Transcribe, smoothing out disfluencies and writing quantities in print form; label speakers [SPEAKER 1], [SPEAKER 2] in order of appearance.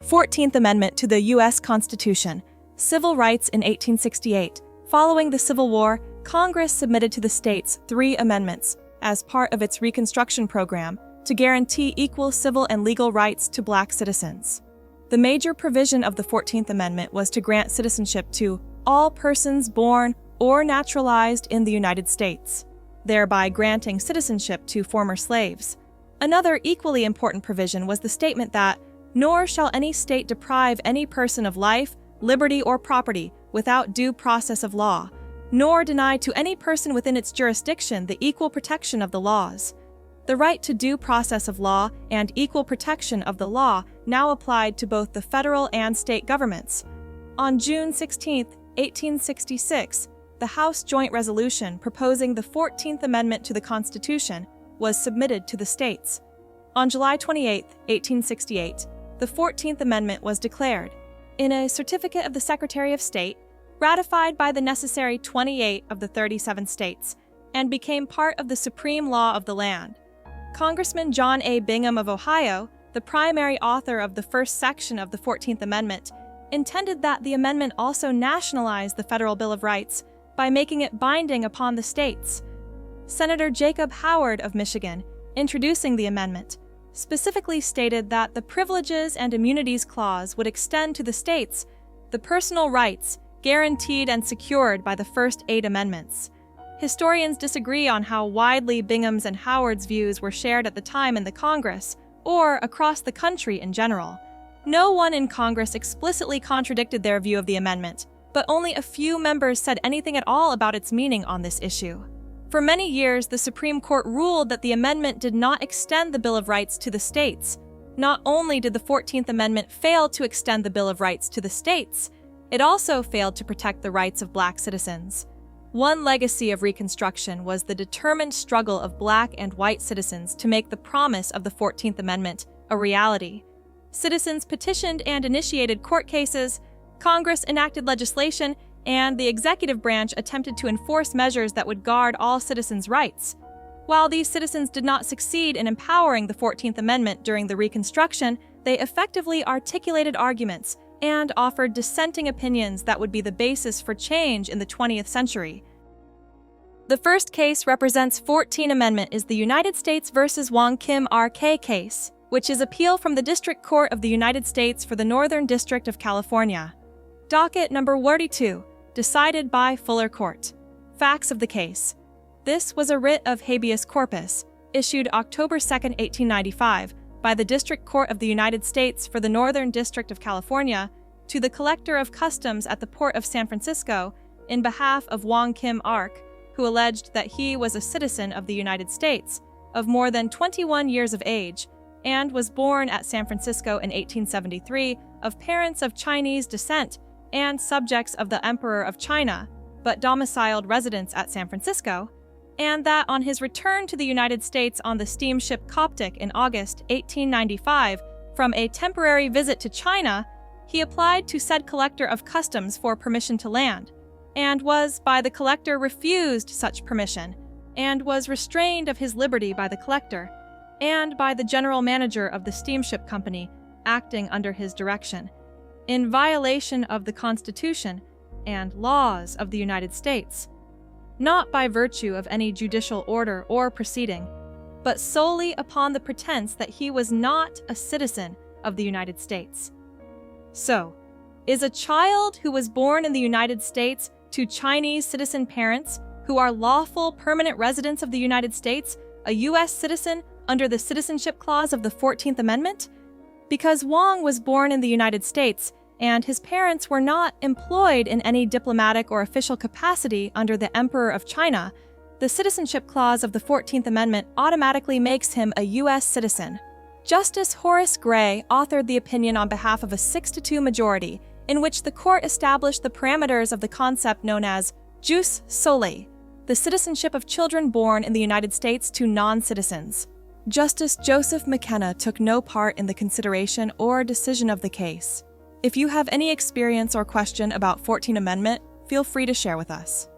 [SPEAKER 1] 14th Amendment to the U.S. Constitution, Civil Rights in 1868. Following the Civil War, Congress submitted to the states 3 amendments as part of its Reconstruction program to guarantee equal civil and legal rights to Black citizens. The major provision of the 14th Amendment was to grant citizenship to all persons born or naturalized in the United States, thereby granting citizenship to former slaves. Another equally important provision was the statement that, "Nor shall any state deprive any person of life, liberty, or property without due process of law, nor deny to any person within its jurisdiction the equal protection of the laws." The right to due process of law and equal protection of the law now applied to both the federal and state governments. On June 16, 1866, the House Joint Resolution proposing the 14th Amendment to the Constitution was submitted to the states. On July 28, 1868, the 14th Amendment was declared, in a certificate of the Secretary of State, ratified by the necessary 28 of the 37 states, and became part of the supreme law of the land. Congressman John A. Bingham of Ohio, the primary author of the first section of the 14th Amendment, intended that the amendment also nationalize the Federal Bill of Rights by making it binding upon the states. Senator Jacob Howard of Michigan, introducing the amendment, specifically stated that the Privileges and Immunities Clause would extend to the states the personal rights guaranteed and secured by the first 8 amendments. Historians disagree on how widely Bingham's and Howard's views were shared at the time in the Congress, or across the country in general. No one in Congress explicitly contradicted their view of the amendment, but only a few members said anything at all about its meaning on this issue. For many years, the Supreme Court ruled that the amendment did not extend the Bill of Rights to the states. Not only did the 14th Amendment fail to extend the Bill of Rights to the states, it also failed to protect the rights of Black citizens. One legacy of Reconstruction was the determined struggle of Black and white citizens to make the promise of the 14th Amendment a reality. Citizens petitioned and initiated court cases, Congress enacted legislation, and the executive branch attempted to enforce measures that would guard all citizens' rights. While these citizens did not succeed in empowering the 14th Amendment during the Reconstruction, they effectively articulated arguments and offered dissenting opinions that would be the basis for change in the 20th century. The first case represents 14th Amendment is the United States versus Wong Kim R.K. case, which is appeal from the District Court of the United States for the Northern District of California. Docket number 42, decided by Fuller Court. Facts of the case. This was a writ of habeas corpus, issued October 2, 1895, by the District Court of the United States for the Northern District of California to the Collector of Customs at the Port of San Francisco in behalf of Wong Kim Ark, who alleged that he was a citizen of the United States of more than 21 years of age and was born at San Francisco in 1873 of parents of Chinese descent and subjects of the Emperor of China, but domiciled residents at San Francisco, and that on his return to the United States on the steamship Coptic in August 1895 from a temporary visit to China, he applied to said Collector of Customs for permission to land, and was by the collector refused such permission, and was restrained of his liberty by the collector, and by the general manager of the steamship company acting under his direction, in violation of the Constitution and laws of the United States, not by virtue of any judicial order or proceeding, but solely upon the pretense that he was not a citizen of the United States. So, is a child who was born in the United States to Chinese citizen parents who are lawful permanent residents of the United States a U.S. citizen under the Citizenship Clause of the 14th Amendment? Because Wong was born in the United States and his parents were not employed in any diplomatic or official capacity under the Emperor of China, the Citizenship Clause of the 14th Amendment automatically makes him a U.S. citizen. Justice Horace Gray authored the opinion on behalf of a 6-2 majority, in which the court established the parameters of the concept known as jus soli, the citizenship of children born in the United States to non-citizens. Justice Joseph McKenna took no part in the consideration or decision of the case. If you have any experience or question about 14th Amendment, feel free to share with us.